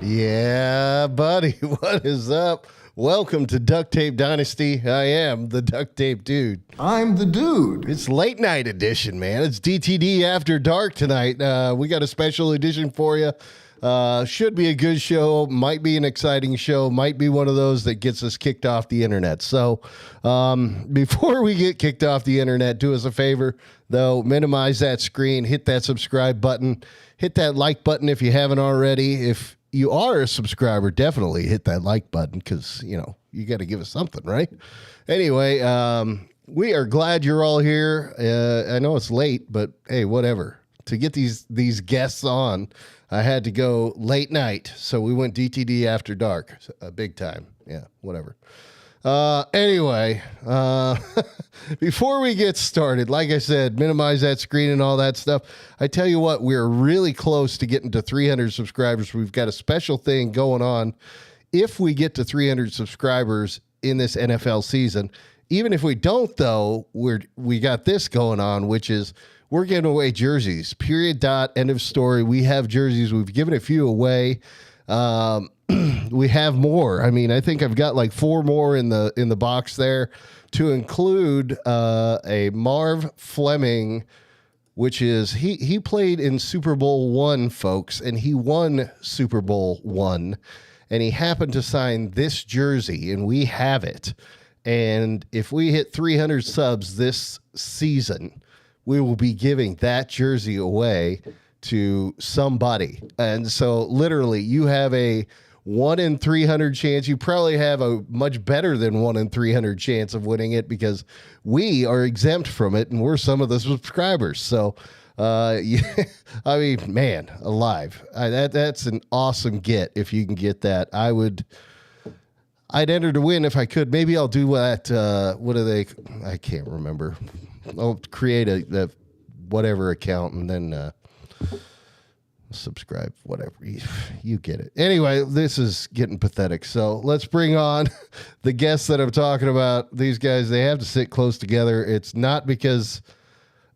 Yeah, buddy. What is up? Welcome to Duct Tape Dynasty. I am the Duct Tape Dude. I'm the dude. It's late night edition, man. It's DTD After Dark tonight. We got a special edition for you. Should be a good show. Might be an exciting show. Might be one of those that gets us kicked off the internet. So before we get kicked off the internet, do us a favor, though. Minimize that screen. Hit that subscribe button. Hit that like button if you haven't already. If you are a subscriber, definitely hit that like button because, you know, you got to give us something, right? Anyway, we are glad you're all here. I know it's late, but hey, whatever. To get these guests on, I had to go late night, so we went DTD After Dark, big time. Yeah, whatever. Anyway, before we get started, like I said, minimize that screen and all that stuff. I tell you what, we're really close to getting to 300 subscribers. We've got a special thing going on. If we get to 300 subscribers in this NFL season, even if we don't, though, we got this going on, which is we're giving away jerseys. Period. Dot. End of story. We have jerseys. We've given a few away. We have more. I mean, I think I've got like 4 more in the box there, to include a Marv Fleming, which is he played in Super Bowl I, folks, and he won Super Bowl I, and he happened to sign this jersey, and we have it. And if we hit 300 subs this season, we will be giving that jersey away to somebody. And so literally you have a 1 in 300 chance. You probably have a much better than 1 in 300 chance of winning it because we are exempt from it and we're some of the subscribers. So, yeah, I mean, man, alive. That's an awesome get if you can get that. I'd enter to win if I could. Maybe I'll do that. What are they? I can't remember. I'll create a whatever account and then subscribe, whatever. You get it. Anyway, this is getting pathetic. So let's bring on the guests that I'm talking about. These guys, they have to sit close together. It's not because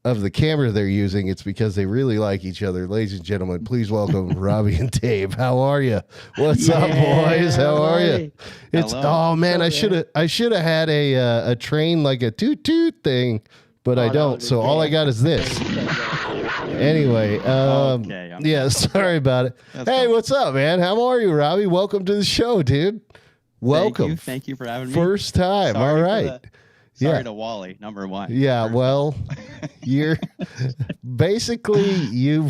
of the camera they're using. It's because they really like each other. Ladies and gentlemen, please welcome Robbie and Dave. How are you? What's up, boys? How are you? It's Hello. Oh man, I should have had a train, like a toot toot thing, but I don't. So all I got is this. Anyway, Okay, yeah, sorry about it. Hey, cool. what's up, man? How are you, Robbie? Welcome to the show, dude. Welcome. Thank you for having me. First time. Sorry all for right. Sorry to Wally, number 1. Yeah, well, you're basically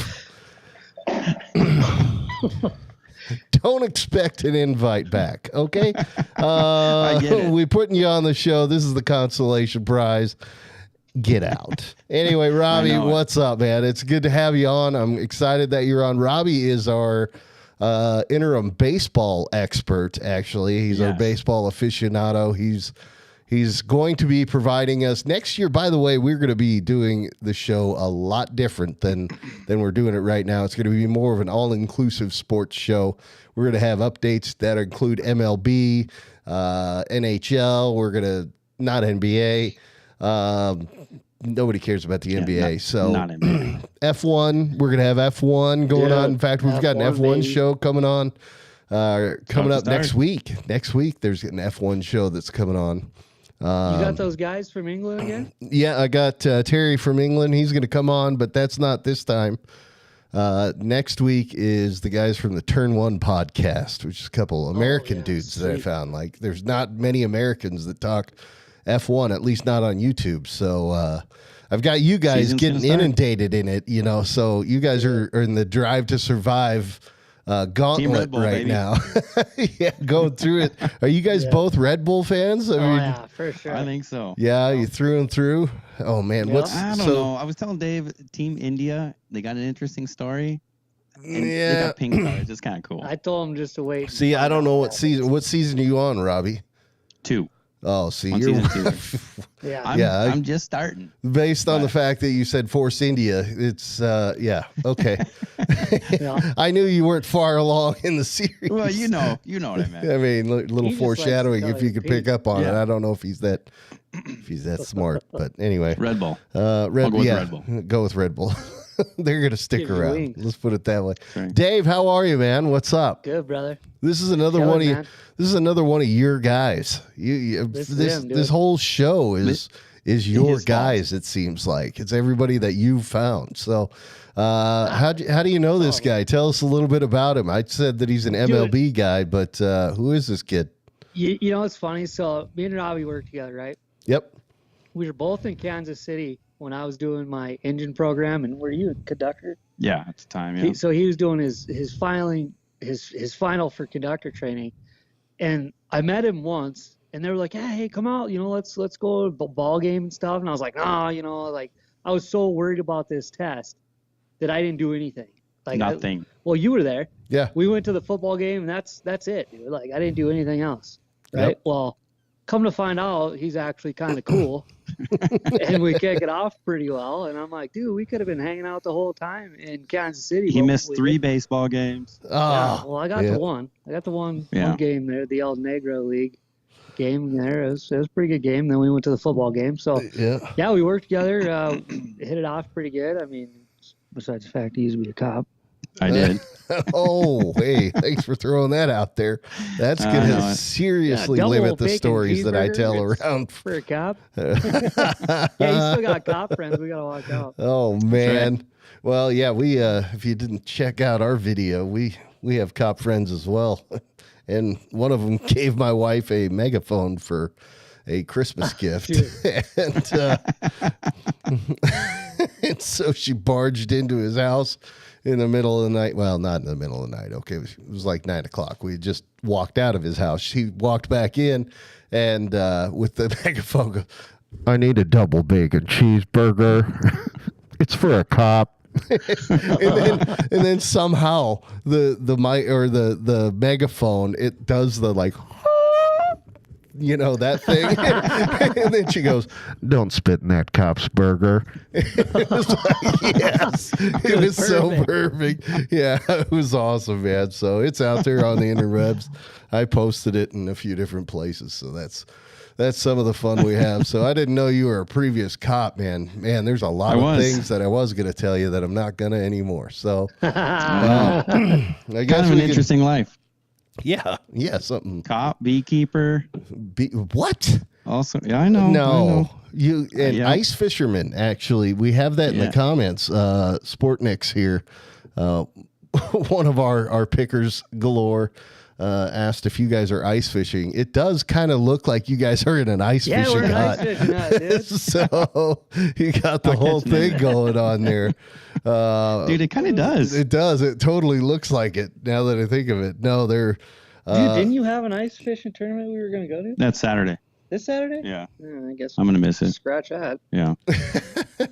don't expect an invite back, okay? I get it. We're putting you on the show. This is the consolation prize. Get out. Anyway, Robbie, what's up, man? It's good to have you on. I'm excited that you're on. Robbie is our interim baseball expert, actually. He's our baseball aficionado. He's going to be providing us next year. By the way, we're going to be doing the show a lot different than we're doing it right now. It's going to be more of an all-inclusive sports show. We're going to have updates that include MLB, NHL. We're going to, not NBA. Nobody cares about the NBA. So not NBA. F1, we're going to have F1 going on. In fact, we've got an F1 baby. show coming on. Coming up next start. week. Next week, there's an F1 show that's coming on. You got those guys from England again? Yeah, I got Terry from England. He's going to come on, but that's not this time. Next week is the guys from the Turn One podcast, which is a couple American dudes that I found. Like, there's not many Americans that talk F1, at least not on YouTube. So I've got you guys Season's getting gonna start. inundated in it, you know. So you guys are in the Drive to Survive gauntlet Red Bull, right baby. now. Yeah, going through it. Are you guys both Red Bull fans? I mean, Yeah, for sure. I think so. yeah, you through and through. Oh man, Yeah. what's I don't know. I was telling Dave, Team India, they got an interesting story. And they Yeah. got pink cars. It's kind of cool. I told him just to wait. See, I don't know what season. What season are you on, Robbie? 2. Oh, see, On you're season 2. Yeah. I'm just starting. based on the fact that you said Force India. It's yeah, okay. Yeah. I knew you weren't far along in the series. Well, you know what I meant. I mean, little He just likes to foreshadowing tell if you you could Pete. pick up on it. Yeah. I don't know if he's that smart, but anyway. Red Bull. Red, I'll go with yeah, Red Bull. go with Red Bull. They're gonna stick Give you around. wings. Let's put it that way. Right. Dave, how are you, man? What's up? Good, brother. This is another Chilling, one of man. this is another one of your guys. This is him, dude. this whole show is your His guys. It seems like it's everybody that you've found. So, how do you know this guy? Tell us a little bit about him. I said that he's an MLB guy, but who is this kid? You know, it's funny. So me and Robbie worked together, right? Yep. We were both in Kansas City when I was doing my engine program. And were you a conductor? Yeah, at the time, yeah. So he was doing his final for conductor training. And I met him once, and they were like, hey, come out, let's go to the ball game and stuff. And I was like, nah, like I was so worried about this test that I didn't do anything. Like Nothing. Well, you were there. Yeah. We went to the football game, and that's it, dude. Like I didn't do anything else. Right. Yep. Well, come to find out, he's actually kind of cool. And we kick it off pretty well. And I'm like, dude, we could have been hanging out the whole time in Kansas City. He but missed we 3 didn't. baseball games. Oh, Yeah, well, I got yeah. the one. I got the one Yeah. game there, the El Negro League game there. It was a pretty good game. Then we went to the football game. So, Yeah. we worked together, hit it off pretty good. I mean, besides the fact he used to be a cop. I did. Oh, hey, thanks for throwing that out there. That's I going know to it. seriously double limit the bacon stories that I tell cheeseburger, around. For a cop? Yeah, you still got cop friends. We got to watch out. Oh man. Well, yeah, we if you didn't check out our video, we have cop friends as well. And one of them gave my wife a megaphone for a Christmas gift. And so she barged into his house in the middle of the night. Well, not in the middle of the night. Okay. It was like 9 o'clock. We just walked out of his house. She walked back in and with the megaphone goes, I need a double bacon cheeseburger. It's for a cop. and then somehow the mic or the megaphone, it does the like that thing. And then she goes, don't spit in that cop's burger. It was like, yes, it was so perfect. Yeah, it was awesome, man. So it's out there on the interwebs. I posted it in a few different places. So that's some of the fun we have. So I didn't know you were a previous cop, man. Man, there's a lot of things that I was going to tell you that I'm not going to anymore. So I guess Kind of an interesting life. Yeah, something. Cop, beekeeper. What? Also, yeah, I know. No, you and Yeah. ice fisherman. Actually, we have that in the comments. Sportniks here, one of our pickers galore, asked if you guys are ice fishing. It does kind of look like you guys are in an ice fishing we're an hut. ice fishing hut, dude. So you got the whole thing going on there. Dude, it kind of does. It does. It totally looks like it. Now that I think of it, no, they're. Dude, didn't you have an ice fishing tournament we were going to go to That's Saturday. this Saturday? Yeah. I guess I'm going to miss it. scratch that. Yeah.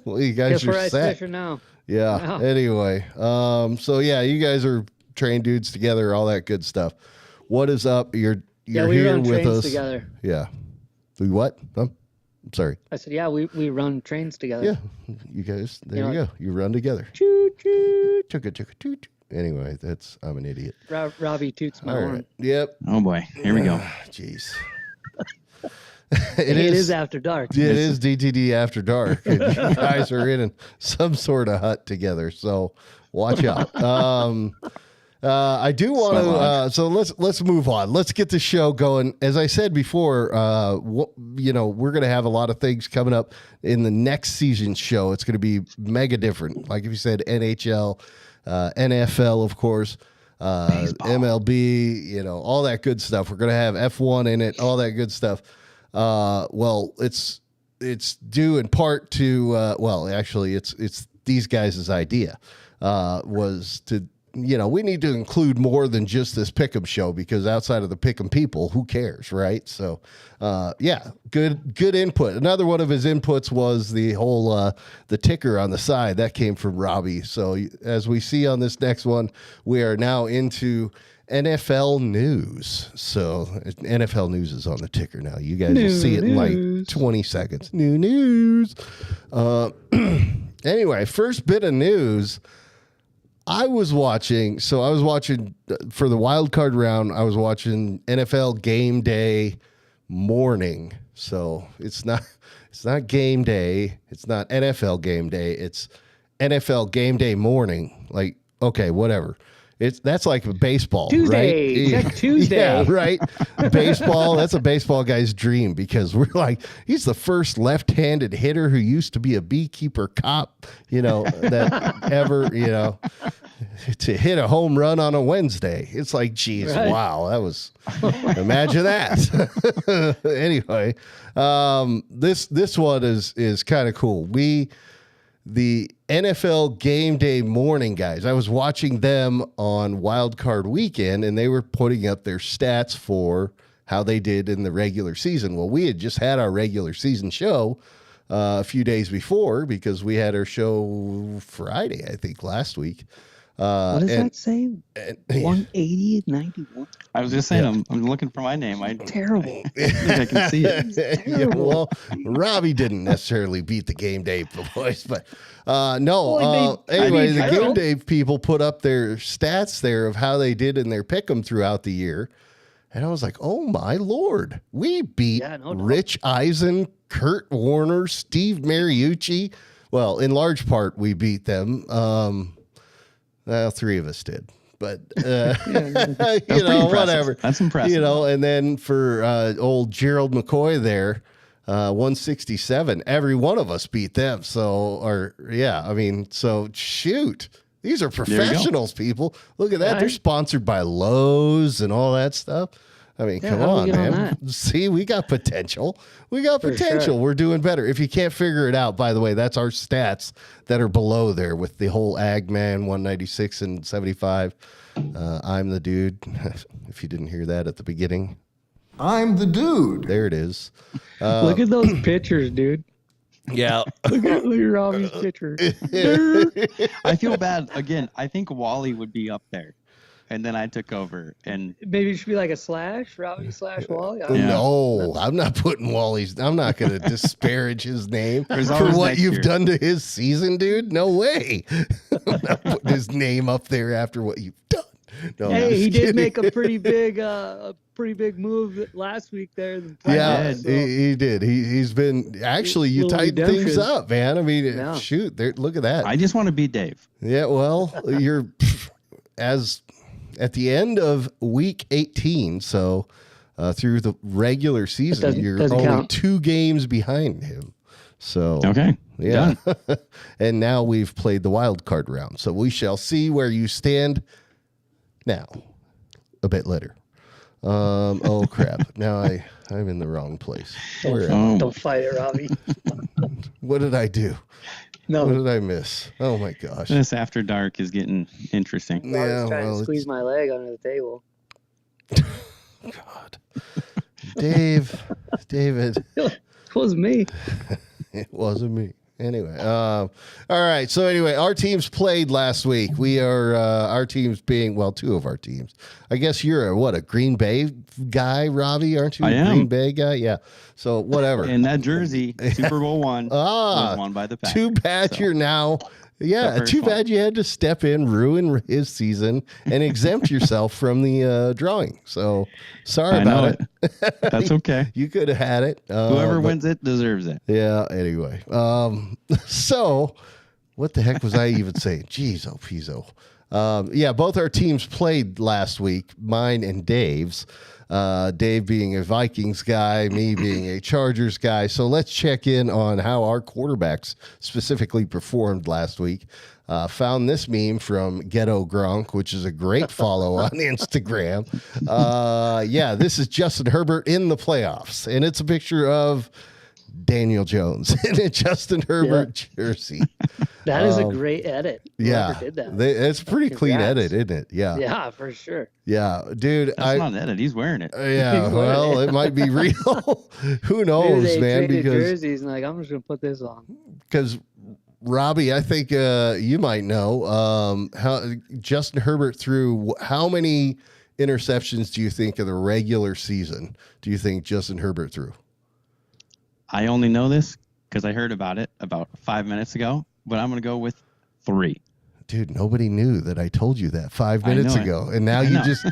Well, you guys Guess we're are ice set. fishing now. Yeah. Wow. Anyway, so yeah, you guys are trained dudes together, all that good stuff. What is up? You're We here run with trains us. together. Yeah. We what? I'm sorry. I said, we run trains together. Yeah. You guys. There you know, go. You run together. Choo choo. Chugga chugga toot. Anyway, I'm an idiot. Robbie toots my All horn. right. Yep. Oh, boy. Here we go. Jeez. It is after dark. It is DTD After Dark. And you guys are in some sort of hut together, so watch out. I do want to. So let's move on. Let's get the show going. As I said before, we're going to have a lot of things coming up in the next season's show. It's going to be mega different. Like if you said NHL, NFL, of course. MLB, all that good stuff. We're going to have F1 in it, all that good stuff. Well, it's due in part to, actually it's these guys' idea, was to, we need to include more than just this Pick'em show, because outside of the Pick'em people, who cares, right? So, good input. Another one of his inputs was the whole, the ticker on the side that came from Robbie. So as we see on this next one, we are now into NFL news. So NFL news is on the ticker now. You guys will see it in like 20 seconds. New news. Anyway, first bit of news. I was watching for the wild card round. I was watching NFL Game Day morning. So it's not game day. It's not NFL Game Day. It's NFL game day morning, like, okay, whatever. That's like baseball, Tuesday, right? check Tuesday. Yeah, right. Baseball, that's a baseball guy's dream because we're like, he's the first left-handed hitter who used to be a beekeeper cop, that ever, to hit a home run on a Wednesday. It's like, geez, right. Wow, that was, imagine that. Anyway, this one is kind of cool. The NFL game day morning guys, I was watching them on Wild Card weekend, and they were putting up their stats for how they did in the regular season. Well, we had just had our regular season show a few days before because we had our show Friday, I think, last week. What does that say? 180, 91. I was just saying, I'm looking for my name. Terrible. I think I can see it. Yeah, well, Robbie didn't necessarily beat the game day boys, but no. Anyway, the game day people put up their stats there of how they did in their pick'em throughout the year, and I was like, oh my Lord, we beat Rich Eisen, Kurt Warner, Steve Mariucci. Well, in large part, we beat them. Well, three of us did, but whatever. That's impressive. And then for old Gerald McCoy there, 167. Every one of us beat them. So shoot, these are professionals, people. Look at that. Right. They're sponsored by Lowe's and all that stuff. I mean, come on, man. See, we got potential. Sure. We're doing better. If you can't figure it out, by the way, that's our stats that are below there with the whole Ag Man 196 and 75. I'm the dude. If you didn't hear that at the beginning, I'm the dude. there it is. Look at those pictures, dude. Yeah. Look at Robbie's picture. I feel bad. Again, I think Wally would be up there. And then I took over, and Maybe it should be like a slash, Robbie / Wally. No, I'm not putting Wally's. I'm not going to disparage his name for always what next you've year. done to his season, dude. No way. I'm not putting his name up there after what you've done. No, I'm Hey, just he did kidding. make a pretty big move last week there. Yeah, So, he did. He's been actually. You Little tightened things redemption. up, man. I mean, Yeah. shoot, there. Look at that. I just want to beat Dave. Yeah, well, you're at the end of week 18, so through the regular season, you're doesn't only count. 2 games behind him. So Okay. yeah, Done. and now we've played the wild card round, so we shall see where you stand now. A bit later. Oh crap! Now I'm in the wrong place. Where am I? Don't fight it, Robbie. What did I do? No, What did I miss? Oh my gosh! This after dark is getting interesting. I Yeah, was trying well, to squeeze my leg under the table. God, David. It was me. It wasn't me. Anyway, all right. So anyway, our teams played last week. We are our teams being 2 of our teams. I guess you're a Green Bay guy, Robbie, aren't you? I am. Green Bay guy. Yeah. So whatever. And that jersey, Super Bowl one, was won by the Packers. Too bad So, you're now. Yeah, the first too one. bad you had to step in, ruin his season, and exempt yourself from the drawing. So sorry I know about it. That's okay. You could have had it. Whoever but- wins it deserves it. Yeah. Anyway, so what the heck was I even saying? Jeez, oh, Pizzo. Yeah, both our teams played last week, mine and Dave's. Dave being a Vikings guy, me being a Chargers guy. So let's check in on how our quarterbacks specifically performed last week. Found this meme from Ghetto Gronk, which is a great follow on Instagram. Yeah, this is Justin Herbert in the playoffs, and it's a picture of Daniel Jones in a Justin Herbert jersey. That is a great edit. Yeah, Whoever did that. it's a pretty clean Congrats. edit, isn't it? Yeah, Yeah, for sure. yeah, dude. That's not edit. He's wearing it. Yeah, well, it might be real. Who Maybe knows, they man? traded Because jerseys and I'm just gonna put this on. Robbie, I think you might know how Justin Herbert threw. How many interceptions do you think of the regular season? Do you think Justin Herbert threw? I only know this because I heard about it about 5 minutes ago, but I'm going to go with 3. Dude, nobody knew that I told you that 5 minutes know it. ago, and now I you know. just,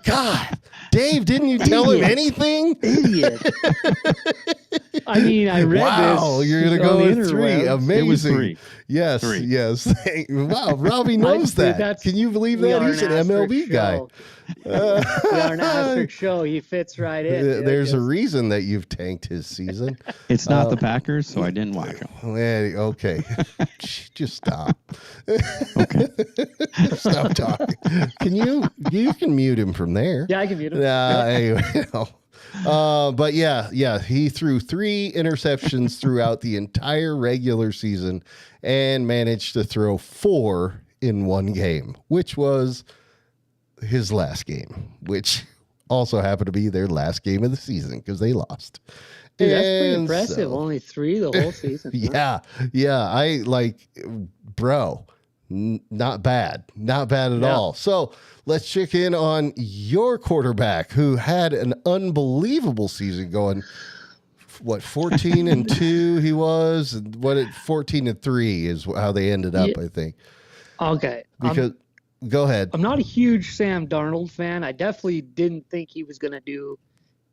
God, Dave, didn't you tell him anything? Idiot. I mean, I read this. Wow, you're gonna go on the with 3. interwebs. Amazing. It was 3. Yes, 3. yes. Wow, Robbie knows Dude, that. Can you believe we that? are He's an asterisk MLB guy. show. We are an asterisk show. He fits right in. Dude. There's a reason that you've tanked his season. It's not the Packers, so I didn't watch them. Okay. Just stop. Okay. Stop talking. You can mute him from there. Yeah, I can mute him. Anyway, but yeah, he threw 3 interceptions throughout the entire regular season and managed to throw 4 in one game, which was his last game, which also happened to be their last game of the season because they lost. Dude, that's pretty And impressive. so- Only 3 the whole season. huh? Yeah. I like, bro, not bad at all. So let's check in on your quarterback who had an unbelievable season going. What 14-2 he was, and 14-3 is how they ended up. Yeah. I think. Okay. Because go ahead. I'm not a huge Sam Darnold fan. I definitely didn't think he was going to do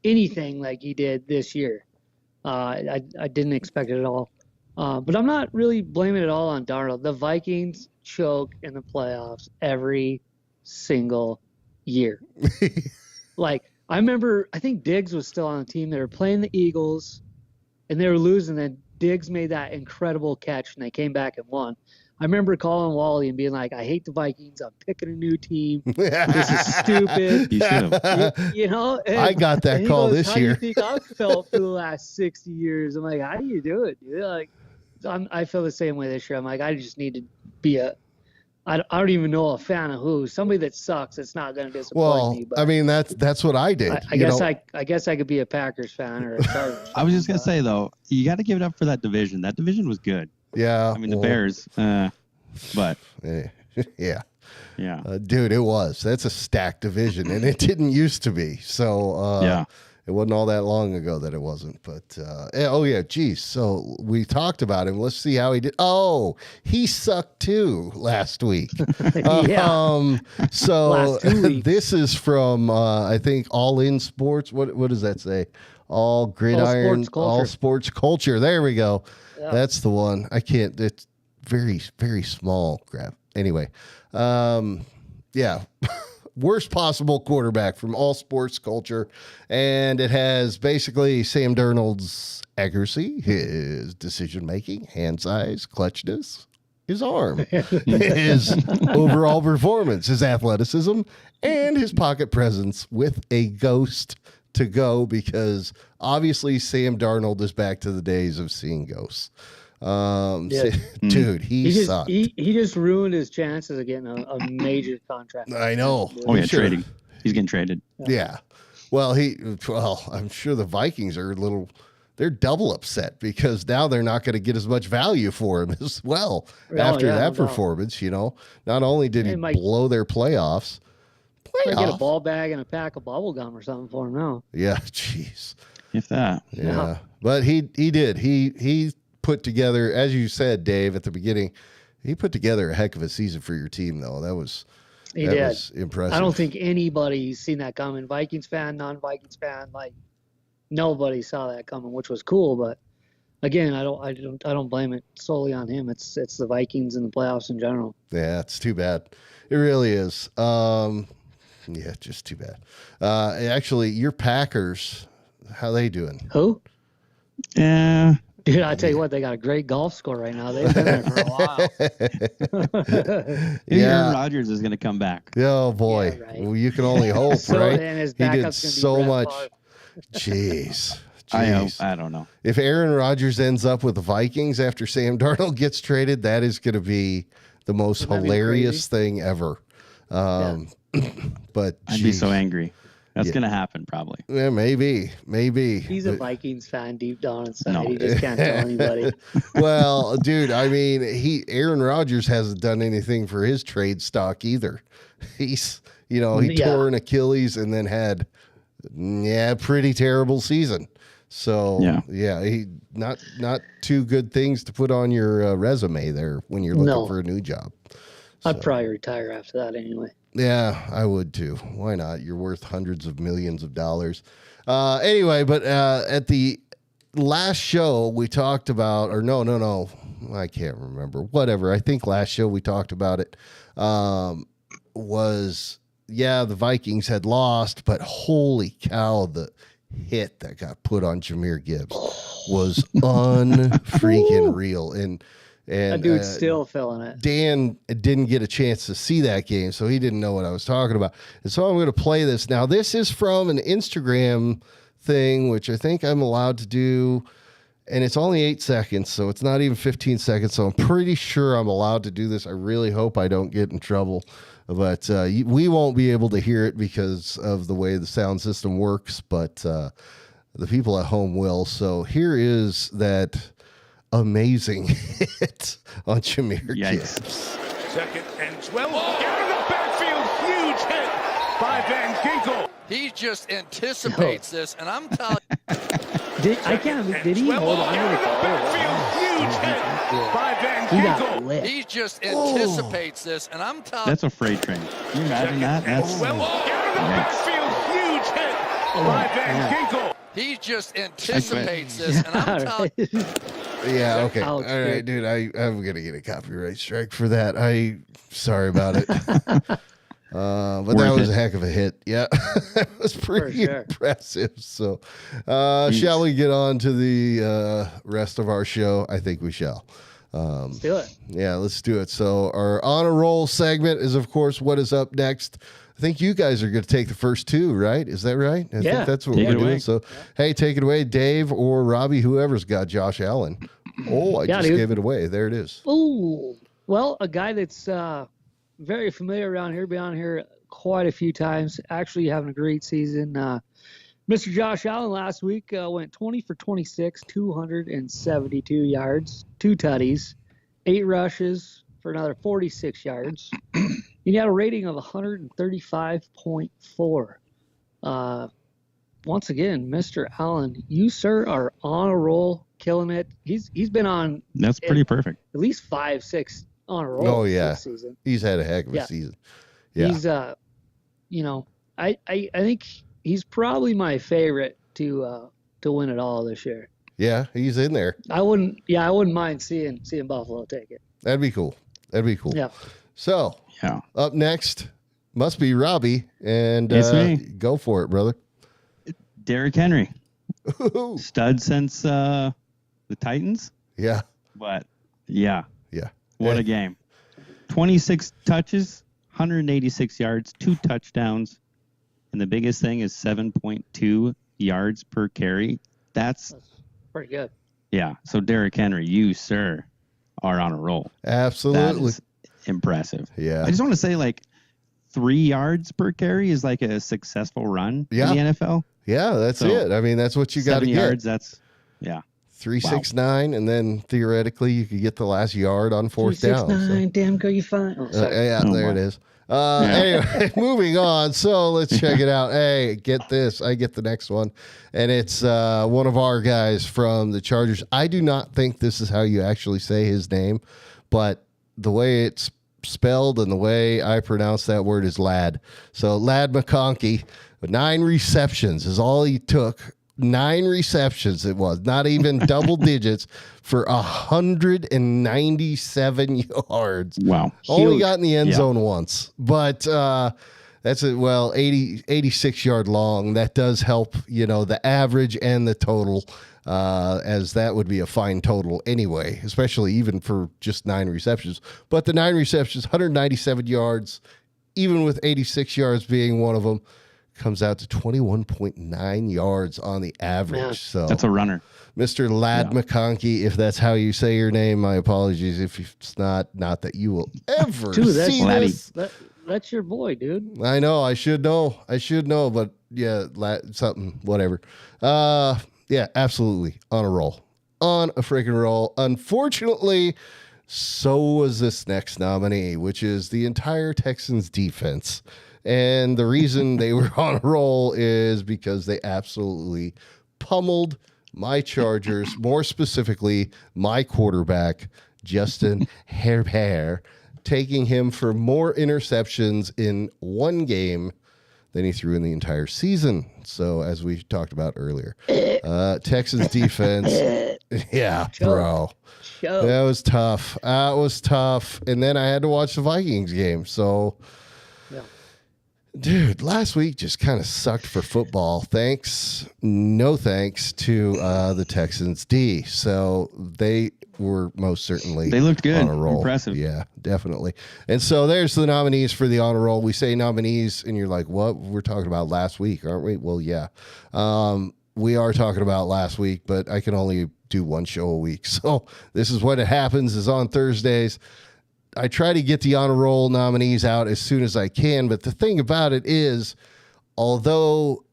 anything like he did this year. I didn't expect it at all. But I'm not really blaming it all on Darnold. The Vikings choke in the playoffs every single year. Like, I remember, I think Diggs was still on the team. They were playing the Eagles, and they were losing. Then Diggs made that incredible catch, and they came back and won. I remember calling Wally and being like, I hate the Vikings. I'm picking a new team. This is stupid. You should have. You know? And, I got that and he call goes, this how year. do you think I've felt for the last 60 years? I'm like, how do you do it, dude? Like, I feel the same way this year. I'm like, I just need to be I don't even know a fan of who. Somebody that sucks. It's not going to disappoint me. But I mean, that's what I did. I guess I guess I could be a Packers fan or a Chargers fan. I was just gonna say though, you got to give it up for that division. That division was good. Yeah. I mean, the Bears, but Yeah. yeah, Dude, it was. That's a stacked division, and it didn't used to be. So yeah. it wasn't all that long ago that it wasn't. But oh yeah, geez. So we talked about him. Let's see how he did. Oh, he sucked too last week. Yeah. So Last 2 weeks. this is from I think All In Sports. What does that say? All Gridiron, All Sports Culture. There we go. Yeah. That's the one. I can't. It's very, very small graph. Anyway, yeah. Worst possible quarterback from All Sports Culture. And it has basically Sam Darnold's accuracy, his decision making, hand size, clutchness, his arm, his overall performance, his athleticism, and his pocket presence with a ghost to go, because obviously Sam Darnold is back to the days of seeing ghosts. Dude, he sucked. He just ruined his chances of getting a major contract. I know. Oh yeah, Sure. trading. He's getting traded. Yeah. Well, I'm sure the Vikings are they're double upset because now they're not going to get as much value for him as well after that performance. You know, not only did he blow their playoffs. Might get a ball bag and a pack of bubble gum or something for him now. Yeah. Jeez. If that. Yeah. But he did. He put together, as you said, Dave, at the beginning, he put together a heck of a season for your team, though. That was impressive. I don't think anybody's seen that coming. Vikings fan, non-Vikings fan, like nobody saw that coming, which was cool. But again, I don't blame it solely on him. It's the Vikings and the playoffs in general. Yeah, it's too bad. It really is. Yeah, just too bad. Actually, your Packers, how they doing? Who? Yeah. Dude, I tell you what, they got a great golf score right now. They've been there for a while. Aaron Rodgers is going to come back. Oh boy, Yeah, right. Well, you can only hope, right? And his He did backup's gonna be so Brett much. Favre. Jeez. I Jeez. don't know. If Aaron Rodgers ends up with the Vikings after Sam Darnold gets traded, that is going to be the most Wouldn't that be hilarious thing ever. But I'd be so geez. angry. That's Yeah. going to happen probably. Yeah, maybe. He's a But- Vikings fan deep down inside. No. He just can't tell anybody. Well, dude, I mean, Aaron Rodgers hasn't done anything for his trade stock either. He tore an Achilles and then had pretty terrible season. So he not two good things to put on your resume there when you're looking for a new job. I'd probably retire after that anyway. Yeah, I would too. Why not? You're worth hundreds of millions of dollars. Anyway, but at the last show we talked about, or no, I can't remember. Whatever. I think last show we talked about it was, the Vikings had lost, but holy cow, the hit that got put on Jahmyr Gibbs was unfreaking real. And that dude's still feeling it. Dan didn't get a chance to see that game, so he didn't know what I was talking about. And so I'm going to play this. Now, this is from an Instagram thing, which I think I'm allowed to do, and it's only 8 seconds, so it's not even 15 seconds, so I'm pretty sure I'm allowed to do this. I really hope I don't get in trouble, but we won't be able to hear it because of the way the sound system works, but the people at home will. So here is that amazing hit on Jahmyr Gibbs. Second and 12. Out of the backfield, huge hit by Van Ginkel. He just anticipates this, and I'm telling Did he hold on to the ball? Huge hit by Van Ginkel. He just anticipates this, and I'm telling. That's a freight train. Can you imagine that? That's out of the backfield, huge hit by Van Ginkel. He just anticipates this, and I'm telling. Yeah, okay. All right, dude, I'm going to get a copyright strike for that. Sorry about it. But that was a heck of a hit. Yeah, that was pretty impressive. So shall we get on to the rest of our show? I think we shall. Let's do it. Yeah, let's do it. So our On a Roll segment is, of course, what is up next. I think you guys are going to take the first two, right? Is that right? I think that's what we're doing. So, hey, take it away, Dave or Robbie, whoever's got Josh Allen. Oh, I just gave it away. There it is. Oh, well, a guy that's very familiar around here, been on here quite a few times, actually having a great season. Mr. Josh Allen last week went 20 for 26, 272 yards, 2 tutties, 8 rushes for another 46 yards. He had a rating of 135.4. Once again, Mr. Allen, you, sir, are on a roll, killing it. He's been on. That's pretty perfect. At least 5-6 on a roll. Oh yeah, this season. He's had a heck of a season. Yeah, he's I think he's probably my favorite to win it all this year. Yeah, he's in there. I wouldn't mind seeing Buffalo take it. That'd be cool. Yeah. So up next must be Robbie, and go for it, brother. Derrick Henry, stud since the Titans. Yeah, but what a game! 26 touches, 186 yards, 2 touchdowns, and the biggest thing is 7.2 yards per carry. That's pretty good. Yeah. So Derrick Henry, you, sir, are on a roll. Absolutely. That is impressive. Yeah. I just want to say, 3 yards per carry is like a successful run in the NFL. Yeah, that's it. I mean, that's what you got to get. 7 yards, that's 369, and then theoretically you could get the last yard on fourth down. 369, damn girl, you fine. It is. Anyway, moving on. So let's check it out. Hey, get this. I get the next one, and it's one of our guys from the Chargers. I do not think this is how you actually say his name, but the way it's spelled and the way I pronounce that word is Lad. So Lad McConkey, 9 receptions is all he took. 9 receptions it was, not even double digits, for 197 yards. Wow. Only got in the end zone once, but that's 86 yard long. That does help, the average and the total, as that would be a fine total anyway, especially even for just 9 receptions. But the 9 receptions, 197 yards, even with 86 yards being one of them, comes out to 21.9 yards on the average. Yeah. So that's a runner. Mr. Lad McConkey, if that's how you say your name, my apologies if it's not that you will ever see this. That's your boy, dude. I know. I should know, but something, whatever. Absolutely. On a roll. On a freaking roll. Unfortunately, so was this next nominee, which is the entire Texans defense. And the reason they were on a roll is because they absolutely pummeled my Chargers, more specifically my quarterback, Justin Herbert, taking him for more interceptions in one game than he threw in the entire season. So as we talked about earlier. Texans defense. Yeah, bro. That was tough. That was tough. And then I had to watch the Vikings game. So, dude, last week just kind of sucked for football. Thanks. No thanks to the Texans D. So they were most certainly they looked good. On a roll. Impressive. Yeah, definitely. And so there's the nominees for the honor roll. We say nominees, and you're like, what? We're talking about last week, aren't we? Well, yeah. We are talking about last week, but I can only do one show a week. So this is what it happens is on Thursdays. I try to get the honor roll nominees out as soon as I can. But the thing about it is, although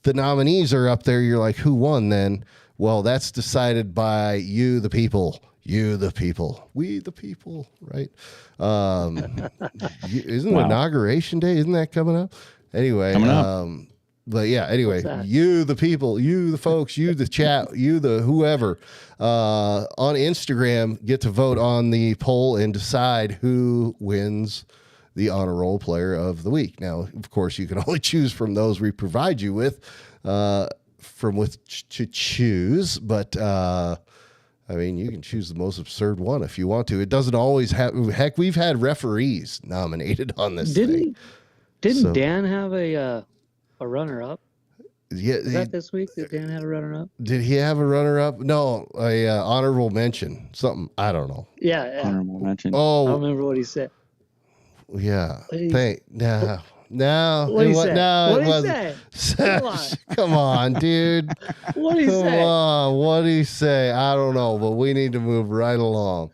the nominees are up there, you're like, who won then? Well, that's decided by you, the people. You, the people. We, the people, right? Isn't Inauguration Day? Isn't that coming up? Anyway. Coming up. But yeah, anyway, you, the people, you, the folks, you, the chat, you, the whoever, on Instagram, get to vote on the poll and decide who wins the honor roll player of the week. Now, of course, you can only choose from those we provide you with, from which to choose. But, I mean, you can choose the most absurd one if you want to. It doesn't always have, heck, we've had referees nominated on this thing. Didn't Dan have a runner-up? Yeah, Was that this week that Dan had a runner-up? Did he have a runner-up? No, a honorable mention. Something, I don't know. Yeah. Honorable mention. Oh, I don't remember what he said. Yeah. What did he What did he say? Come on. Come on, dude. What did he say? Come on. What did he say? I don't know, but we need to move right along.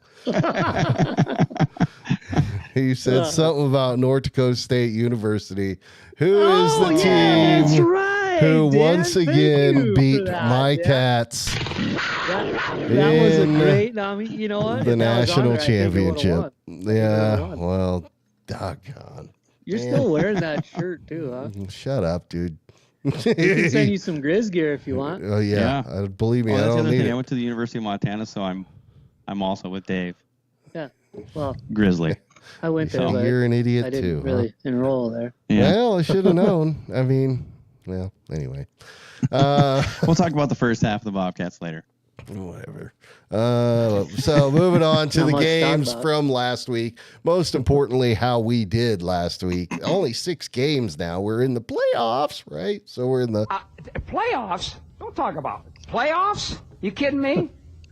He said something about North Dakota State University, who is the team that's right, who Dan. once again beat my Dan. Cats That was a great, you know what? the If that was on national there, I think they would've championship. won. Yeah, well, doggone. You're still wearing that shirt too, huh? Shut up, dude. We can send you some Grizz gear if you want. Oh yeah. Believe me, Well, I that's the don't other need thing. I it. went to the University of Montana, so I'm also with Dave. Yeah. Well, Grizzly. I went there, So but you're an idiot I too. didn't really enroll there. Yeah. Well, I should have known. I mean, well, anyway. We'll talk about the first half of the Bobcats later. Whatever. So moving on to Not the much to talk games about. from last week. Most importantly, how we did last week. Only 6 games now. We're in the playoffs, right? So we're in the Playoffs? Don't talk about it. Playoffs? You kidding me?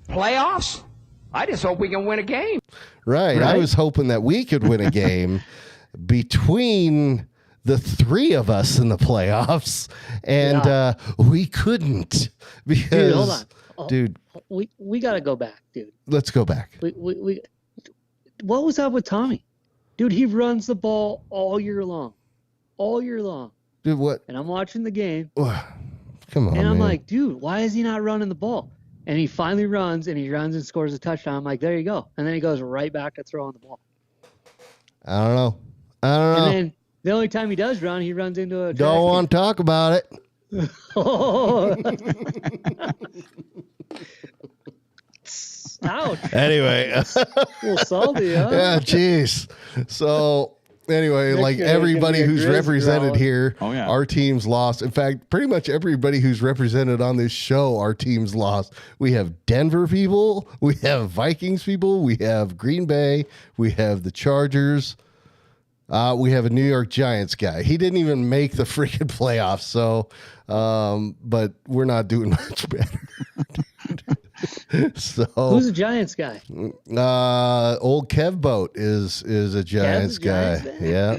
Playoffs? I just hope we can win a game. right. I was hoping that we could win a game between the 3 of us in the playoffs, and we couldn't because Dude, hold on. Dude, We got to go back, dude. let's go back. We what was up with Tommy? Dude, he runs the ball all year long. All year long. Dude, what? And I'm watching the game, Come on, and I'm man. like, dude, why is he not running the ball? And he finally runs, and he runs and scores a touchdown. I'm like, there you go. And then he goes right back to throwing the ball. I don't know. And then the only time he does run, he runs into a Don't want to talk about it. Oh. Ouch. Anyway. A little salty, huh? Yeah, jeez. So anyway, Next like year, there's everybody gonna be a who's Grizz represented growling. here, Oh, yeah. our team's lost. In fact, pretty much everybody who's represented on this show, our team's lost. We have Denver people, we have Vikings people, we have Green Bay, we have the Chargers. We have a New York Giants guy. He didn't even make the freaking playoffs. So, but we're not doing much better. So, Who's the Giants guy? old Kev Boat is a Giants guy. Giants Yeah.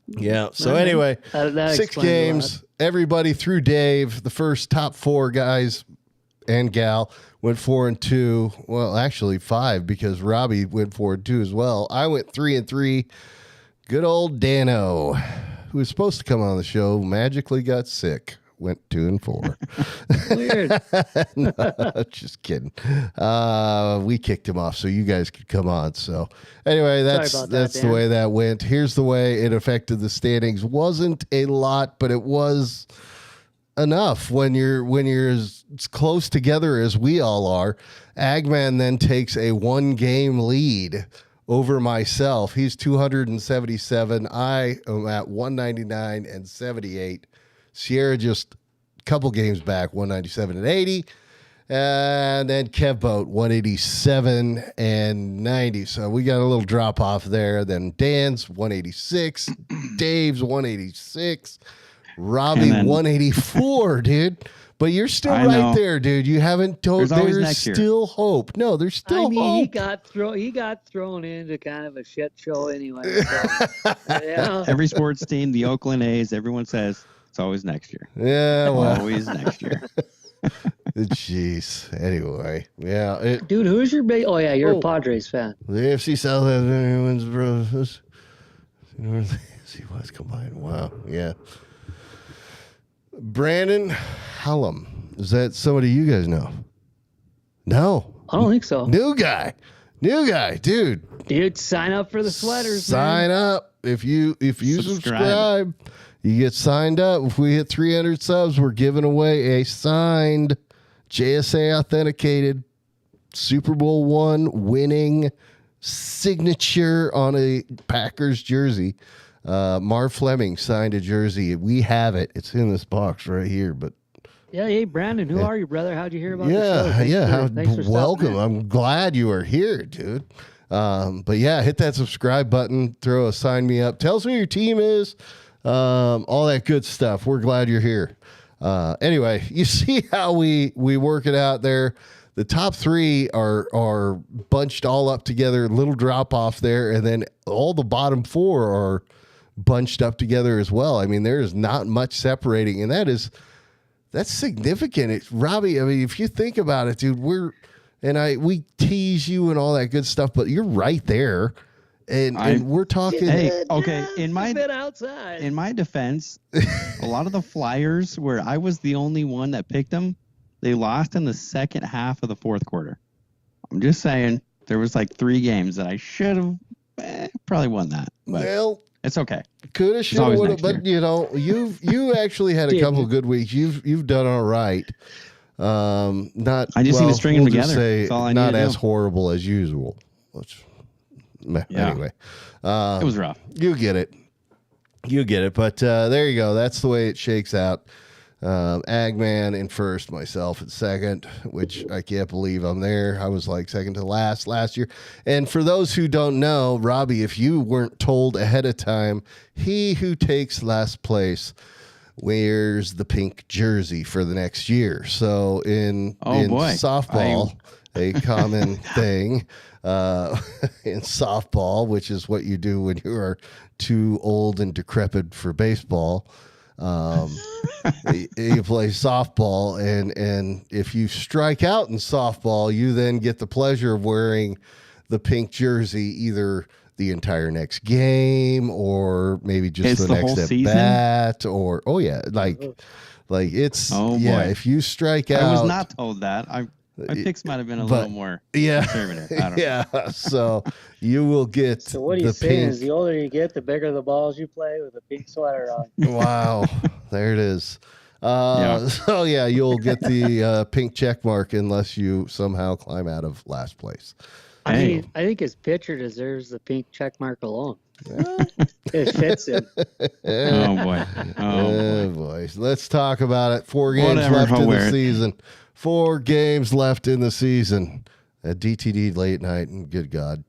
Yeah. So anyway, That 6 explains a games. Everybody through Dave, the first top 4 guys and gal went 4-2. Well, actually 5 because Robbie went 4-2 as well. I went 3-3. Good old Dano, who was supposed to come on the show, magically got sick. Went 2-4. Weird. No, just kidding. We kicked him off so you guys could come on. So anyway, that's Sorry about that, the Dan. way that went. Here's the way it affected the standings. Wasn't a lot, but it was enough when you're as close together as we all are. Agman then takes a 1-game lead over myself. He's 277. I am at 199 and 78. Sierra just couple games back, 197 and 80. And then Kev Boat, 187 and 90. So we got a little drop off there. Then Dan's 186, Dave's 186, Robbie 184, dude. But you're still right there, dude. You haven't told. There's still hope. No, there's still hope. He got thrown into kind of a shit show anyway. So, Every sports team, the Oakland A's, everyone says it's always next year. Yeah, well. Always next year. Jeez. Anyway, yeah. Dude, who's your big? Oh yeah, you're a Padres fan. The AFC South has any wins, bro. North AFC West combined. Wow. Yeah. Brandon Hallam. Is that somebody you guys know? No. I don't think so. New guy, dude. Dude, sign up for the sweaters. Sign up if you subscribe. You get signed up. If we hit 300 subs, we're giving away a signed, JSA authenticated Super Bowl I winning signature on a Packers jersey. Marv Fleming signed a jersey. We have it. It's in this box right here. But yeah, hey Brandon, who are you, brother? How'd you hear about the show? Thanks for welcome. I'm glad you are here, dude. But yeah, hit that subscribe button. Throw a sign me up. Tell us who your team is. All that good stuff. We're glad you're here. Anyway, you see how we work it out there. The top three are bunched all up together, little drop off there, and then all the bottom four are bunched up together as well. I mean, there is not much separating, and that's significant. Robbie, I mean, if you think about it, dude, we tease you and all that good stuff, but you're right there. And we're talking. Hey, okay. In my defense, a lot of the Flyers, where I was the only one that picked them, they lost in the second half of the fourth quarter. I'm just saying, there was like 3 games that I should have probably won that. But well, it's okay. Could have, should have, would have. But you actually had a couple of good weeks. You've done all right. I just need to string them together. Say, not as horrible as usual. Anyway, it was rough. You get it. But there you go. That's the way it shakes out. Agman in first, myself at second, which I can't believe I'm there. I was like second to last year. And for those who don't know, Robbie, if you weren't told ahead of time, he who takes last place wears the pink jersey for the next year. So in softball, a common thing in softball, which is what you do when you are too old and decrepit for baseball. You play softball, and if you strike out in softball, you then get the pleasure of wearing the pink jersey either the entire next game or maybe just the next at bat or like it's if you strike out. I was not told that. My picks might have been a little more conservative. I don't know. So you will get. So what are you saying? Is the older you get, the bigger the balls you play with a pink sweater on. Wow, there it is. So you'll get the pink check mark unless you somehow climb out of last place. I mean, I think his pitcher deserves the pink check mark alone. It fits him. Oh boy. Let's talk about it. 4 games left in the season. 4 games left in the season at DTD late night, and good God,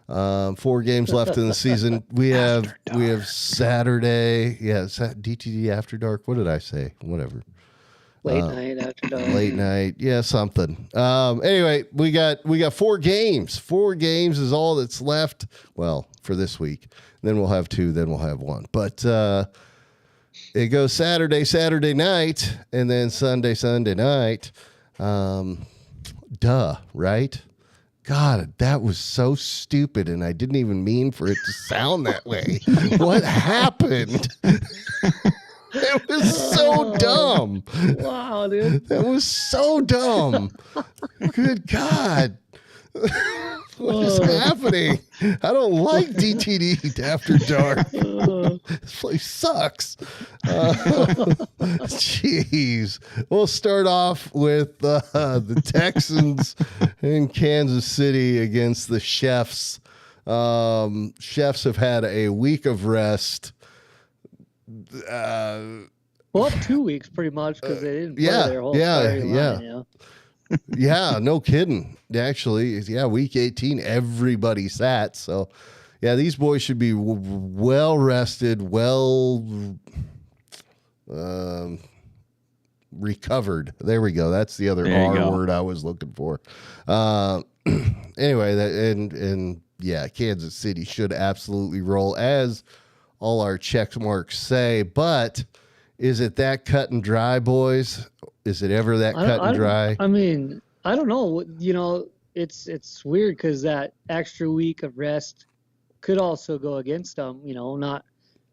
4 games left in the season. We have Saturday, DTD after dark. What did I say? Whatever. Late night after dark. Late night, something. Anyway, we got 4 games. 4 games is all that's left. Well, for this week. Then we'll have 2. Then we'll have 1. But it goes Saturday night, and then Sunday night. Right? God, that was so stupid, and I didn't even mean for it to sound that way. What happened? It was so dumb. Wow, dude. That was so dumb. Good God. What is happening? I don't like DTD after dark. This place sucks. Jeez. We'll start off with the Texans in Kansas City against the Chefs. Chefs have had a week of rest. Well, Well, 2 weeks pretty much because they didn't play their whole starting line, you know? Yeah, no kidding. Actually, week 18, everybody sat. So, yeah, these boys should be well rested, recovered. There we go. That's the other R word I was looking for. Anyway, Kansas City should absolutely roll, as all our check marks say. But is it that cut and dry, boys? Is it ever that cut and dry? I mean, I don't know. You know, it's weird because that extra week of rest could also go against them. You know, not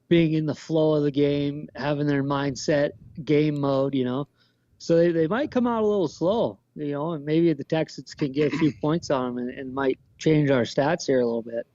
being in the flow of the game, having their mindset game mode. You know, so they might come out a little slow. You know, and maybe the Texans can get a few points on them and might change our stats here a little bit.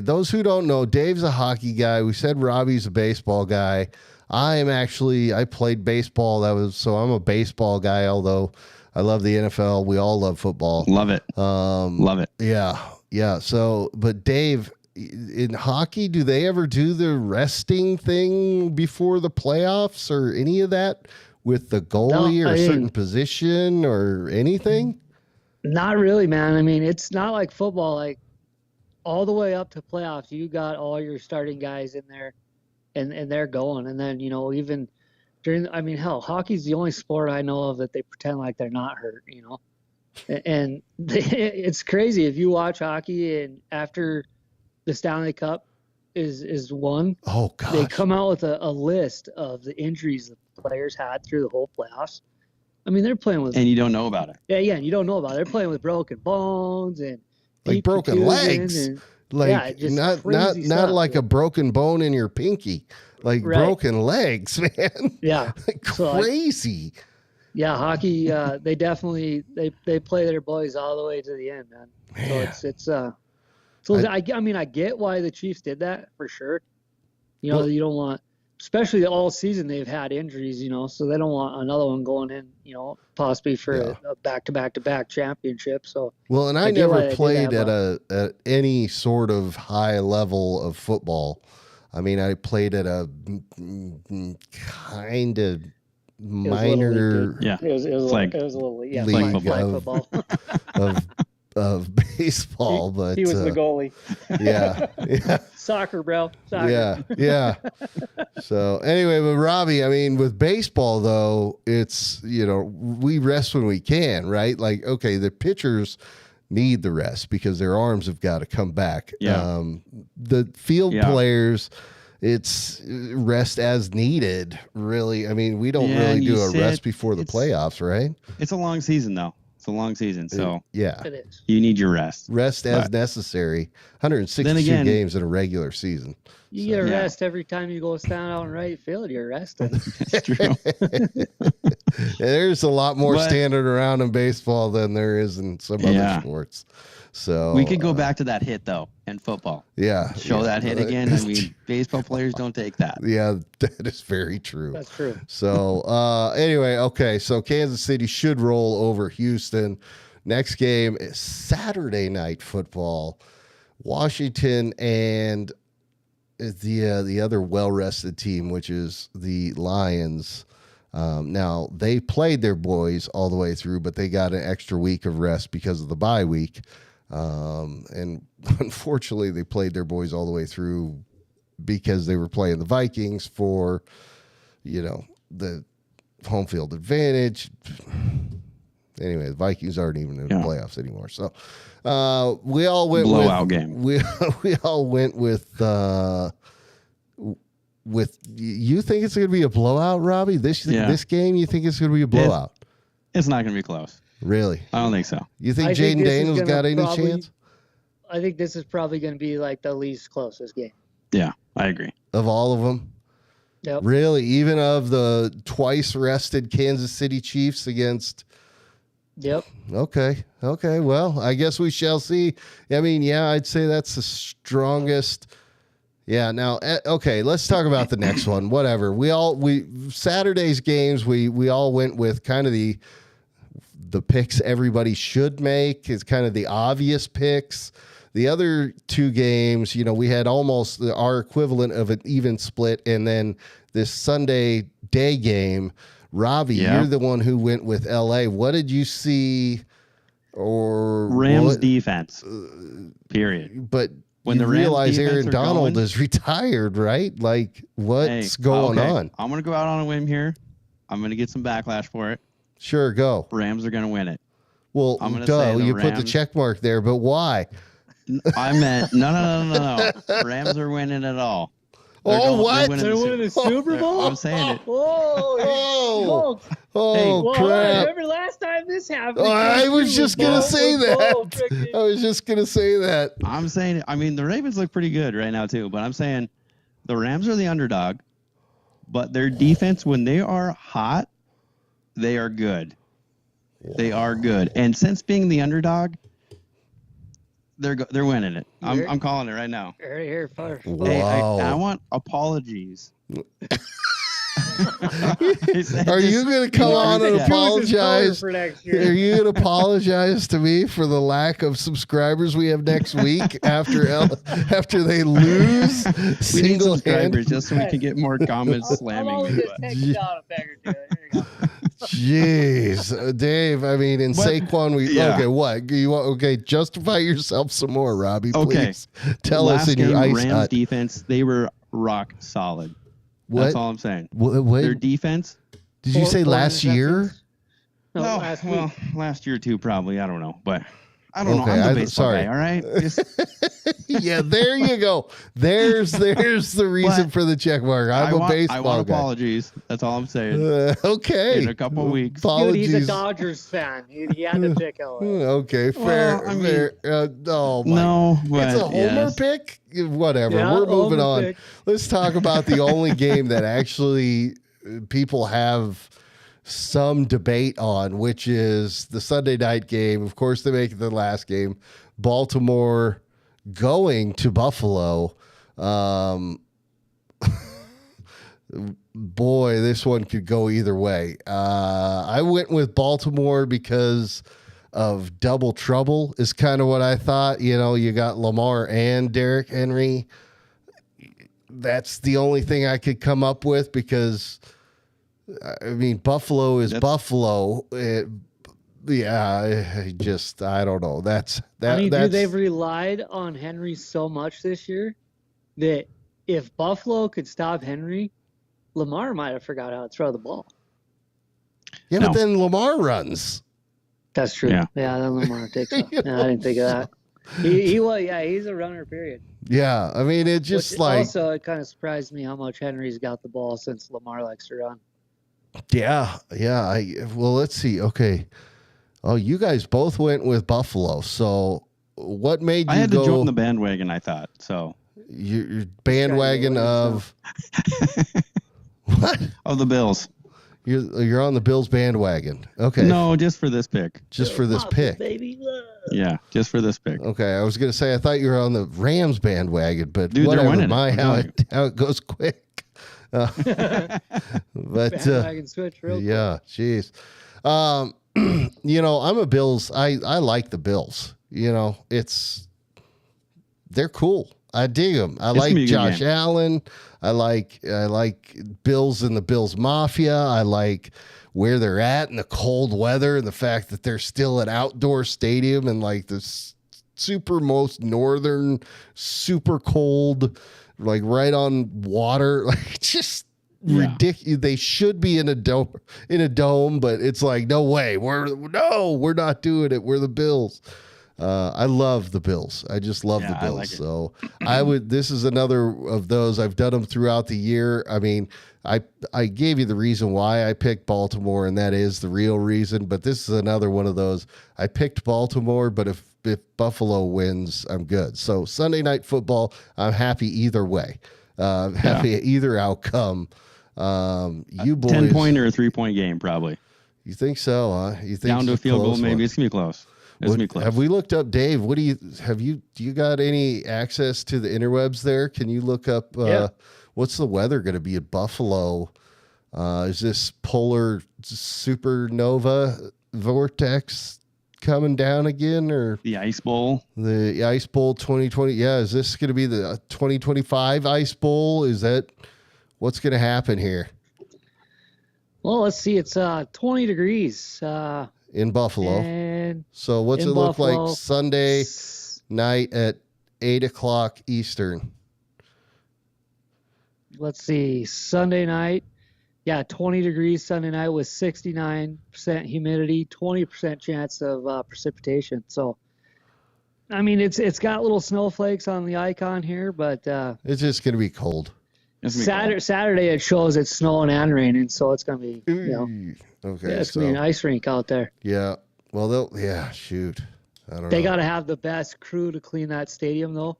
Those who don't know, Dave's a hockey guy. We said Robbie's a baseball guy. I played baseball. I'm a baseball guy, although I love the NFL. We all love football. Love it. Love it. Yeah. So, but Dave, in hockey, do they ever do the resting thing before the playoffs or any of that with the goalie or a certain position or anything? Not really, man. I mean, it's not like football. Like all the way up to playoffs, you got all your starting guys in there, and they're going. And then, you know, even during, I mean, hell, hockey's the only sport I know of that they pretend like they're not hurt. You know, and it's crazy if you watch hockey and after the Stanley Cup is won. Oh gosh. They come out with a list of the injuries the players had through the whole playoffs. I mean, they're playing with, and you don't know about it. Yeah, and you don't know about it. They're playing with broken bones and like broken legs, not like a broken bone in your pinky, like broken legs, man. Yeah, like crazy. Hockey. They definitely they play their boys all the way to the end, man. So I mean, I get why the Chiefs did that for sure. You know, you don't want. Especially all season they've had injuries, you know, so they don't want another one going in, you know, possibly for a back-to-back championship. So and I never played at any sort of high level of football. I mean, I played at a kind of minor, it was a little league football of baseball, but he was the goalie. Yeah. Soccer, bro. Soccer. Yeah. So anyway, but Robbie, I mean, with baseball though, it's, you know, we rest when we can, right? Like, okay, the pitchers need the rest because their arms have got to come back. Yeah. The field players, it's rest as needed, really. I mean, we don't really do a rest before the playoffs, right? It's a long season though. It's a long season, so it is. You need your rest. Rest as necessary. 162 games in a regular season. You get a rest every time you go stand out in right field. You're resting. That's true. There's a lot more standing around in baseball than there is in some other sports. So we could go back to that hit though in football. Yeah. Show that hit again. I mean, baseball players don't take that. Yeah, that is very true. That's true. So anyway, okay. So Kansas City should roll over Houston. Next game is Saturday night football. Washington and the other well-rested team, which is the Lions. Now, they played their boys all the way through, but they got an extra week of rest because of the bye week. And unfortunately, they played their boys all the way through because they were playing the Vikings for, you know, the home field advantage. Anyway, the Vikings aren't even in the playoffs anymore. So we all went blowout game. We all went with you think it's going to be a blowout, Robbie? This game, you think it's going to be a blowout? It's not going to be close. Really? I don't think so. You think Jaden Daniels got any chance? I think this is probably going to be like the least closest game. Yeah, I agree. Of all of them? Yep. Really? Even of the twice rested Kansas City Chiefs against... Yep. Okay. Well, I guess we shall see. I mean, I'd say that's the strongest... Yeah. Now, okay, let's talk about the next one. Whatever. Saturday's games, we all went with kind of the picks everybody should make. It's kind of the obvious picks. the other two games, we had almost our equivalent of an even split. And then this Sunday day game, Robbie, you're the one who went with LA. What did you see? Or Rams defense, period. But when you the Rams realize defense Aaron are Donald going, is retired, right? Like, what's going on? I'm going to go out on a whim here. I'm going to get some backlash for it. Sure, go. Rams are going to win it. Well, you put the check mark there, but why? I meant, no. Rams are winning it all. What? They're winning the Super Bowl? I'm saying it. Oh, crap. remember last time this happened? I was just going to say that. I was just going to say that. I'm saying, the Ravens look pretty good right now, too. But I'm saying the Rams are the underdog. But their defense, when they are hot, they are good. They are good. And since being the underdog, they're winning it. I'm calling it right now. Here, fire. Wow. Hey, I want apologies. Are you going to come on and apologize? Are you going to apologize to me for the lack of subscribers we have next week after they lose? We need subscribers just so we can get more comments slamming. I'll just take you down a peg or two. There you go. Jeez, Dave. In Saquon, justify yourself some more, Robbie. Please tell us in your ice Rams hut. defense, they were rock solid. What? That's all I'm saying. What? Their defense. Did you say last year? No, last year too, probably. I don't know, but I don't know. I'm the baseball guy. All right. Yeah, there you go. There's the reason for the check mark. I'm a baseball guy. I want apologies. That's all I'm saying. Okay. In a couple of weeks. Apologies. Dude, he's a Dodgers fan. He had to pick LA. Okay, fair. Fair. No, but it's a homer pick. Whatever. Yeah, We're moving on. pick. Let's talk about the only game that actually people have some debate on, which is the Sunday night game. Of course, they make it the last game. Baltimore going to Buffalo. Boy, this one could go either way. I went with Baltimore because of double trouble is kind of what I thought. You got Lamar and Derrick Henry. That's the only thing I could come up with because Buffalo is Buffalo. I don't know. Dude, they've relied on Henry so much this year that if Buffalo could stop Henry, Lamar might have forgot how to throw the ball. Yeah, but then Lamar runs. That's true. Yeah, then Lamar takes off. I didn't think of that. He's a runner, period. Yeah, it just also it kind of surprised me how much Henry's got the ball since Lamar likes to run. Yeah. Let's see. Okay. Oh, you guys both went with Buffalo. So what made you I had to jump on the bandwagon, I thought. So your bandwagon of what? Of the Bills. You're on the Bills bandwagon. Okay. No, just for this pick. Just for this pick. Baby. Yeah, just for this pick. Okay, I was gonna say I thought you were on the Rams bandwagon, but dude, whatever. They're winning How it goes quick. But bandwagon switch real quick. Yeah, jeez. I'm a Bills. I like the Bills. They're cool. I dig them. I like Josh Allen. I like Bills and the Bills Mafia. I like where they're at in the cold weather and the fact that they're still an outdoor stadium and like the super most northern, super cold, like right on water, like just ridiculous. They should be in a dome, but it's like, no way. We're not doing it. We're the Bills. I love the Bills. I just love the Bills. Like so this is another of those. I've done them throughout the year. I gave you the reason why I picked Baltimore, and that is the real reason. But this is another one of those. I picked Baltimore, but if Buffalo wins, I'm good. So Sunday Night Football, I'm happy either way. Happy at either outcome. You boys, 10-point or a 3-point game, probably. You think so? Huh? You think down to a field goal? Maybe it's gonna be close. Have we looked up, Dave? Do you got any access to the interwebs there? Can you look up what's the weather going to be at Buffalo? Is this polar supernova vortex coming down again, or The Ice Bowl. the Ice Bowl 2020? Yeah, is this going to be the 2025 Ice Bowl? Is that what's going to happen here Well, let's see. It's 20 degrees. in Buffalo? And So what's in it look Buffalo, like Sunday night at 8:00 Eastern? let's see. Sunday night. Yeah, 20 degrees Sunday night with 69% humidity, 20% chance of precipitation. So, I mean, it's got little snowflakes on the icon here, but It's just going to be cold. Saturday it shows it's snowing and raining, so it's going to be, Okay. it's going to be an ice rink out there. Yeah. Well, shoot. I don't know. They got to have the best crew to clean that stadium, though.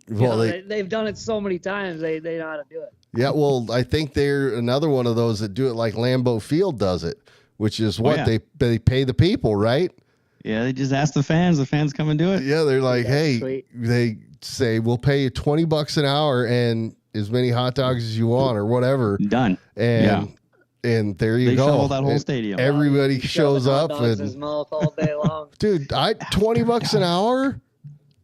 Well, They've done it so many times, they know how to do it. yeah, well, I think they're another one of those that do it like Lambeau Field does it, which is what they pay the people, right? Yeah, they just ask the fans. The fans come and do it. Yeah, they're like, hey, sweet. they say, we'll pay you $20 an hour and as many hot dogs as you want or whatever. Done. And there you They go. shovel that whole And stadium. Everybody shows up Hot dogs in and his mouth all day long. dude, $20 an hour?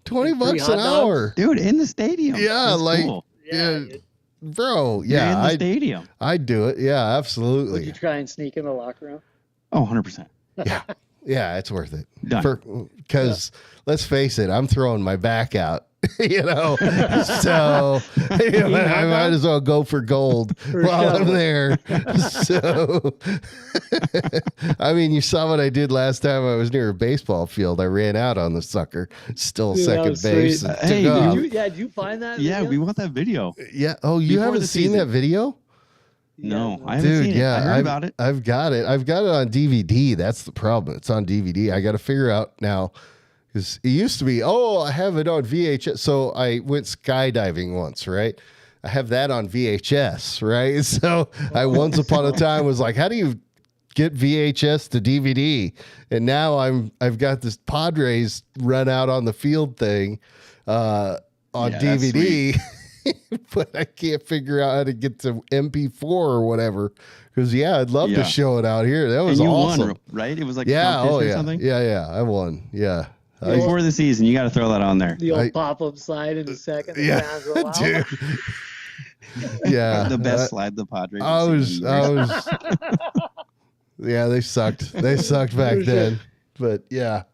$20 an hour. Dude, in the stadium. Yeah, That's like cool. yeah, dude. bro. You're Yeah, in the stadium. I'd do it. Yeah, Would absolutely. you try and sneak in the locker room? Oh, 100%. Yeah, it's worth it. Done. Because let's face it, I'm throwing my back out. So I might as well go for gold while I'm there. So, I mean, you saw what I did last time I was near a baseball field. I ran out on the sucker, still Dude, that second was base. sweet. and Hey, took off. Did you find that? Yeah, video? we want that video. Yeah. Oh, you Before haven't the seen season. that video? No, I haven't Dude, seen it. yeah, I heard about it. I've got it. I've got it on DVD. That's the problem. It's on DVD. I got to figure out now because it used to be, I have it on VHS. So I went skydiving once, right? I have that on VHS, right? So I once upon a time was like, how do you get VHS to DVD? And now I've got this Padres run out on the field thing on Yeah, that's DVD. But I can't figure out how to get to MP4 or whatever. Because I'd love to show it out here. That was And you awesome. won, right? It was like Yeah. competition Oh or yeah. something. Yeah. I won. Yeah. Before the season, you got to throw that on there. The old I- pop-up slide in a second. Yeah, Fans roll out. dude. Yeah. The best slide the Padres. I have was. seen. Yeah, they sucked. They sucked back then. But yeah.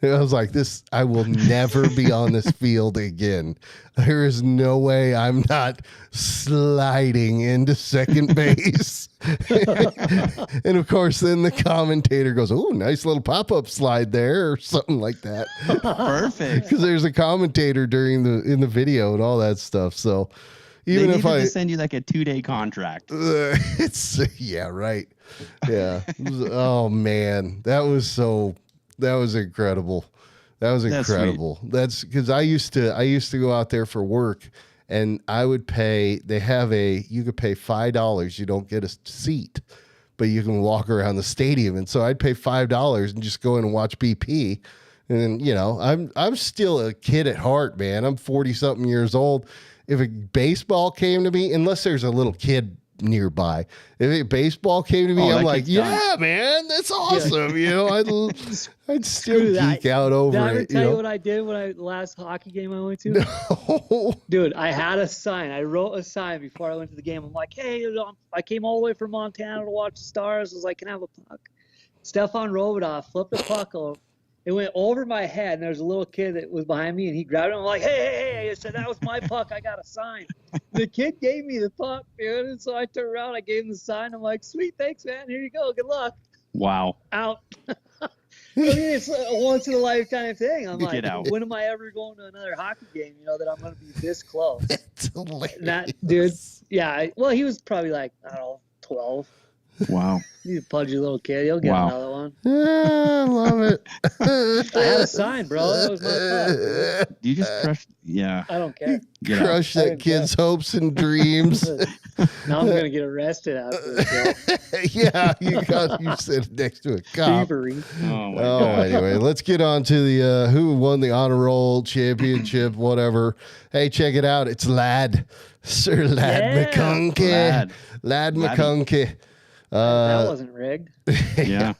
I was like, I will never be on this field again. There is no way I'm not sliding into second base. And of course, then the commentator goes, "Oh, nice little pop-up slide there," or something like that. Perfect. Because there's a commentator in the video and all that stuff. So even They if needed I to send you like a 2-day contract. it's right. Yeah. Oh man, that was incredible. That was incredible. That's because I used to go out there for work and I would pay, you could pay $5. You don't get a seat, but you can walk around the stadium. And so I'd pay $5 and just go in and watch BP. And I'm still a kid at heart, man. I'm 40 something years old. If a baseball came to me, unless there's a little kid nearby, if a baseball came to me, I'm like, yeah, man, that's awesome. I'd still geek out over Did I ever it. tell you what I did when the last hockey game I went to? No. Dude, I had a sign. I wrote a sign before I went to the game. I'm like, hey, I came all the way from Montana to watch the Stars. I was like, can I have a puck? Stefan Robidoff flipped the puck over. It went over my head, and there was a little kid that was behind me, and he grabbed it. I'm like, hey. I said, that was my puck. I got a sign. The kid gave me the puck, dude. And so I turned around. I gave him the sign. I'm like, sweet, thanks, man. Here you go. Good luck. Wow. Out. I mean, it's a once-in-a-lifetime thing. I'm like, Get out. when am I ever going to another hockey game, that I'm going to be this close? It's hilarious. That dude, yeah. Well, he was probably like, I don't know, 12. Wow. He's a pudgy little kid. He'll get another one. Yeah, I love it. I had a sign, bro. That was my puck. You just crushed. Yeah. I don't care. Get out. Crush that kid's hopes and dreams. Now I'm going to get arrested after this. Yeah, you sit next to a cop. Thievery. Oh, my God. Anyway, let's get on to the who won the honor roll championship, whatever. Hey, check it out. It's Sir Lad Yeah. McConkey. Lad Laddie. McConkey. That wasn't rigged. Yeah.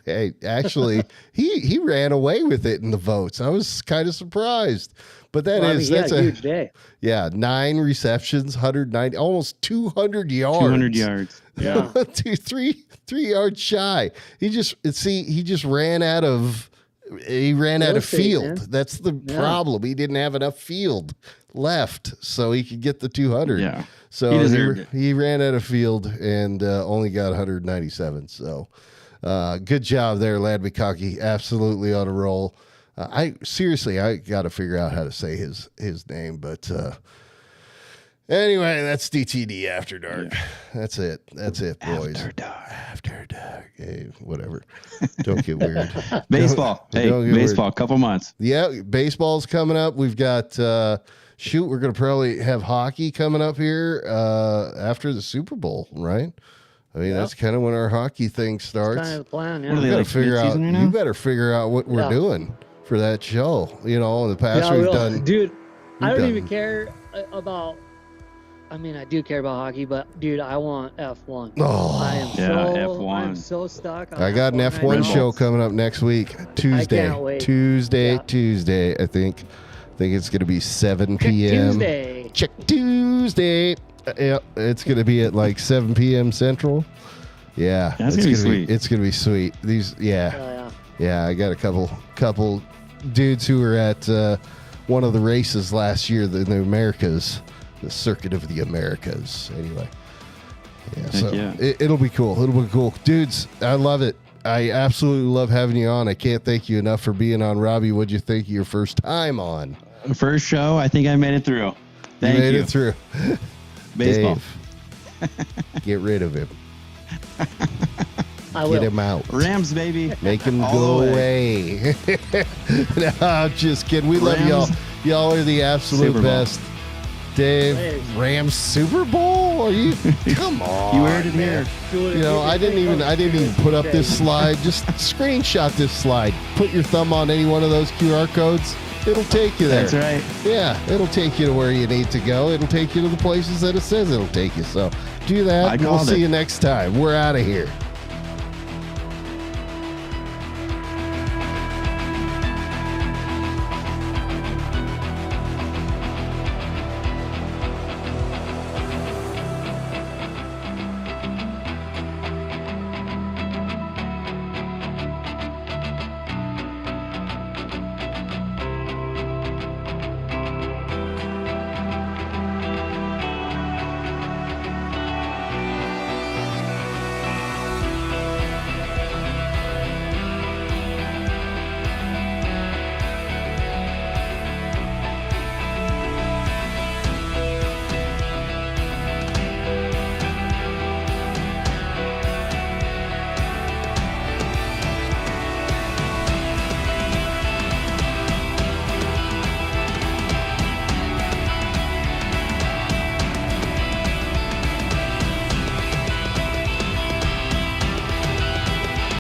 Hey, actually, he ran away with it in the votes. I was kind of surprised. But that's a huge day. Yeah, 9 receptions, 190, almost 200 yards. 200 yards. Yeah. 3 yards shy. He just ran out of field. Man. That's the problem. He didn't have enough field left so he could get the 200. Yeah. So he deserved it. He ran out of field and only got 197. So good job there, Lad McConkey. Absolutely on a roll. I got to figure out how to say his name, but anyway, that's DTD After Dark. Yeah. That's it, boys. After dark. Hey, whatever. Don't get weird. Baseball. Don't baseball. Weird. Couple months. Yeah, baseball's coming up. We've got we're going to probably have hockey coming up here after the Super Bowl, right? I mean, that's kind of when our hocky thing starts. That's kind of the plan. Yeah. You better figure out what we're doing for that show. You know, in the past we've done. Dude, I don't even care about. I mean, I do care about hockey, but dude, I want F1. Oh, F1. I'm so stuck. I got an F1 show coming up next week, Tuesday. I can't wait. Tuesday. I think it's going to be 7 p.m. Check Tuesday. Yeah, it's going to be at like 7 p.m. Central. Yeah, that's going to be sweet. It's going to be sweet. Yeah. I got a couple dudes who were at one of the races last year in the Americas, the Circuit of the Americas. Anyway, it'll be cool. It'll be cool, dudes. I love it. I absolutely love having you on. I can't thank you enough for being on. Robbie, what'd you think of your first time on? First show, I think I made it through. Thank you. Made it through. Baseball. Dave, get rid of him. Get him out. Rams, baby. Make him go away. No, I'm just kidding. We love y'all. Y'all are the absolute best. Dave, Rams Super Bowl? Are you? Come on. You heard it here. You know, I didn't even put up this slide. Just screenshot this slide. Put your thumb on any one of those QR codes. It'll take you there. That's right. Yeah, it'll take you to where you need to go. It'll take you to the places that it says it'll take you. So do that. We'll see you next time. We're out of here.